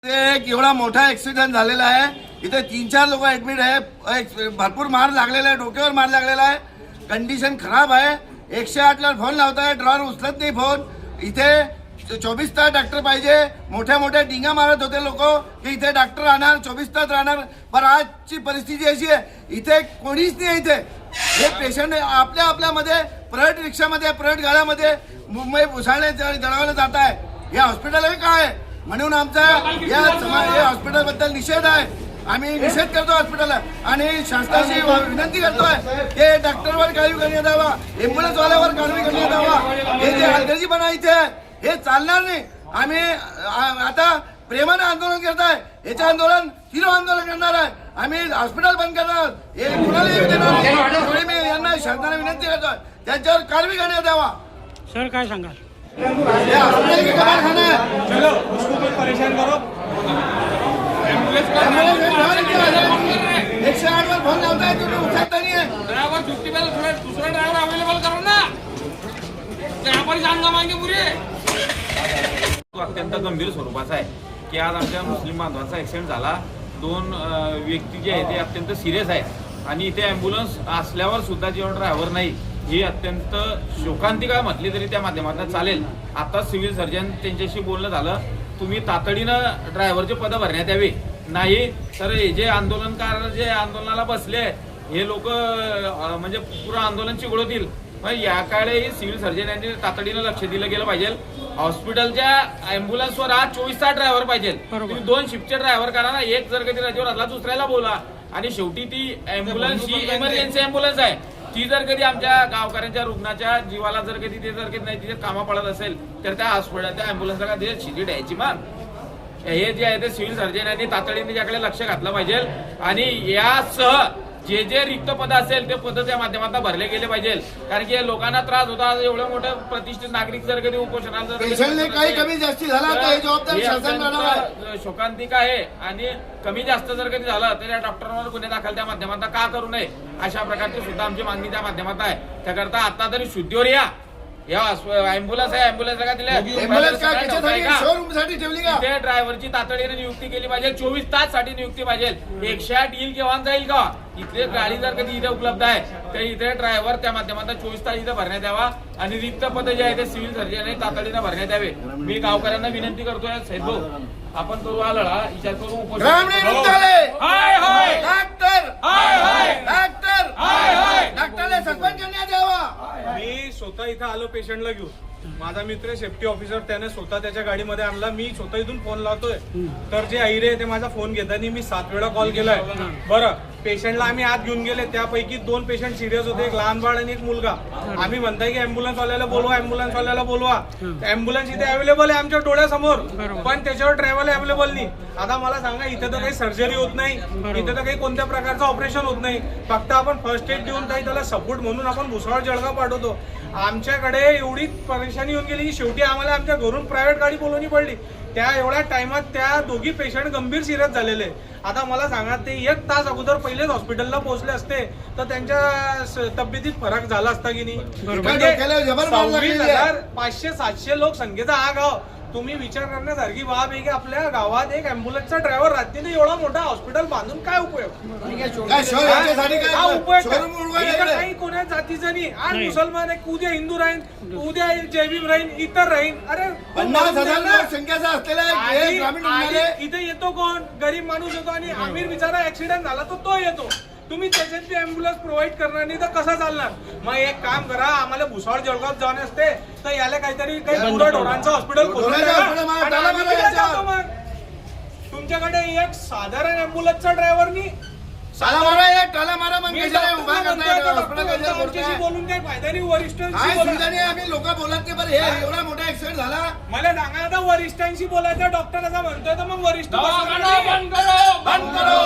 एक एवढा मोठा ऍक्सिडेंट झालेला आहे. इथे 3-4 लोक ऍडमिट आहे. भरपूर मार लागलेला आहे, डोक्यावर मार लागलेला आहे. कंडिशन खराब आहे. 108 ला फोन लावताय, ड्रॉवर उचलत नाही फोन. इथे 24 तास डॉक्टर पाहिजे. मोठ्या मोठ्या डिंगा मारत होते लोक की इथे डॉक्टर राहणार, 24 तास राहणार. पण आजची परिस्थिती अशी आहे, इथे कोणीच नाही. इथे हे पेशंट आपल्यामध्ये परट रिक्षामध्ये, परट गाड्यामध्ये मुंबई भुसावळ जळगावला जात आहे. हे हॉस्पिटल आहे काय? म्हणून आमचा या हॉस्पिटल बद्दल निषेध आहे. आम्ही निषेध करतो हॉस्पिटलला आणि शासनाची विनंती करतोय की डॉक्टरवर कारवाई करण्यात यावा, एम्ब्युलन्सवाल्यावर कारवाई करण्यात यावा. हे जे हलगर्जीपणा इथे हे चालणार नाही. आम्ही आता प्रेमाने आंदोलन करत आहे. याचं आंदोलन तीव्र आंदोलन करणार आहे. आम्ही हॉस्पिटल बंद करणार, हे कुणाला येऊ देणार नाही. मी यांना शासनाला विनंती करतोय त्यांच्यावर कारवाई करण्यात यावा. सर काय सांगाल? हॉस्पिटल के कबाड़ खाना है. चलो उसको मत परेशान करो. 108 वर फोन लावताय, तुम्ही उचलता नाही आहे. ड्राइवर छुट्टी पे दूसरा ड्राइवर अवेलेबल करो ना. यहाँ पर जान मांगे पूरे. अत्यंत गंभीर स्वरूपाचा आहे की आज आमच्या मुस्लिम बांधवांचा ऍक्सिडेंट झाला. 2 व्यक्ती जे आहेत ते अत्यंत सिरियस आहेत आणि इथे ॲम्ब्युलन्स असल्यावर सुद्धा जेव्हा ड्रायव्हर नाही, ही अत्यंत शोकांतिका म्हटली तरी त्या माध्यमातून चालेल. आता सिव्हिल सर्जन त्यांच्याशी बोलणं झालं, तुम्ही तातडीनं ड्रायव्हरचे पद भरण्यात यावे, नाही तर हे जे आंदोलनकार जे आंदोलनाला बसले हे लोक म्हणजे पुरं आंदोलन चिघळवतील. मग या काळी सिव्हिल सर्जन यांनी तातडीनं लक्ष दिलं गेलं पाहिजे. हॉस्पिटलच्या अँब्युलन्सवर आज 24 तास ड्रायव्हर पाहिजे. तुम्ही 2 शिफ्टचे ड्रायव्हर करा ना. एक जर कधी रजेवर असला दुसऱ्याला बोला. आणि शेवटी ती अँब्युलन्स ही इमर्जन्सी अँब्युलन्स आहे. ती जर कधी आमच्या गावकऱ्यांच्या रुग्णाच्या जीवाला जर कधी ते जर कधी नाही तिथे कामा पडत असेल तर त्या हॉस्पिटल त्या अँब्युलन्सला का ते शिटी द्यायची. मग हे जे आहे ते सिव्हिल सर्जन यांनी तातडीने त्याकडे लक्ष घातलं पाहिजे आणि यासह जे जे रिक्त पद असेल ते पद त्या माध्यमातून भरले गेले पाहिजे. कारण की लोकांना त्रास होता. एवढं मोठं प्रतिष्ठित नागरिक जर कधी उपोषणाला काही कमी जास्ती झाला तर हे जबाबदारी शासन राहणार आहे. शोकांतिक आहे आणि कमी जास्त जर कधी झालं तर या डॉक्टरांवर गुन्हे दाखल त्या माध्यमातून का करू नये अशा प्रकारची सुद्धा आमची मागणी त्या माध्यमात आहे. त्याकरता आता तरी शुद्धीवर या अँब्युलन्स आहे. अँब्युलन्स का दिल्या शोरूम साठी ठेवली का? ते ड्रायव्हरची तातडीने नियुक्ती केली पाहिजे. 24 तास साठी नियुक्ती पाहिजे. 108 येईल केव्हा जाईल का? इथले गाडी जर कधी इथे उपलब्ध आहे तर इथे ड्रायव्हर त्या माध्यमातून 24 तास इथे भरण्यात यावा आणि रिक्त पद जे आहे ते सिव्हिल सर्जन तातडीने भरण्यात यावे. मी गावकऱ्यांना विनंती करतोय, साहेब आपण करू हा लढा, विचार करू डॉक्टर डॉक्टरला सस्पेंड करण्यात यावा. मी स्वतः इथं आलो पेशंटला घेऊन. माझा मित्र सेफ्टी ऑफिसर त्याने स्वतः त्याच्या गाडीमध्ये आणला. मी स्वतः इथून फोन लावतोय तर जे ऐरे ते माझा फोन घेताना मी 7 वेळा कॉल केलाय. बरं, पेशंटला आम्ही आत घेऊन गेले. त्यापैकी 2 पेशंट सिरियस होते, एक लहान बाळ आणि एक मुलगा. आम्ही म्हणताय की अँब्युलन्स वाल्याला बोलवा, अँब्युलन्स वाल्याला बोलवा. अँब्युलन्स इथे अवेलेबल आहे आमच्या डोळ्यासमोर, पण त्याच्यावर ड्रायव्हर अवेलेबल नाही. आता मला सांगा, इथे तर काही सर्जरी होत नाही, इथे तर काही कोणत्या प्रकारचं ऑपरेशन होत नाही. फक्त आपण फर्स्ट एड देऊन काही त्याला सपोर्ट म्हणून आपण भुसावळ जळगाव पाठवतो. आमच्याकडे एवढी परेशानी येऊन गेली की शेवटी आम्हाला आमच्या घरून प्रायव्हेट गाडी बोलवणी पडली. त्या एवढ्या टाइमात त्या दोघी पेशंट गंभीर सिरियस झालेले. आता मला सांगा, ते 1 तास अगोदर पहिलेच हॉस्पिटलला पोहोचले असते तर त्यांच्या तब्येतीत फरक झाला असता की नाही. 26,000-500-700 लोक संख्येचा हा गाव. तुम्ही विचार करण्यासारखी बाब आहे की आपल्या गावात एक अँब्युलन्सचा ड्रायव्हर राहते. एवढा मोठा हॉस्पिटल बांधून काय उपयोग? काही कोणा जातीचं नाही. आज मुसलमान आहे, उद्या हिंदू राहीन, उद्या जैविक राहीन, इतर राहीन. अरे 50,000 संख्याचा असलेला इथे येतो कोण? गरीब माणूस येतो आणि आमिर बिचारा ऍक्सिडेंट झाला तर तो येतो. तुम्ही त्याच्यात अँब्युलन्स प्रोव्हाइड करणार नाही तर कसं चालणार? मग एक काम करा, आम्हाला भुसावळ जळगाव जाऊन असते तर याला काहीतरी काही ढोरांचं हॉस्पिटल तुमच्याकडे एक साधारण अँब्युलन्सचा ड्रायव्हर नाही. बोलून काही फायदा नाही. आम्ही लोक बोलत नाही. बरं, हे एवढा मोठा ऍक्सिडेंट झाला, मला सांगा आता वरिष्ठांशी बोलायचं. डॉक्टर असा म्हणतोय तर मग वरिष्ठ बंद करो.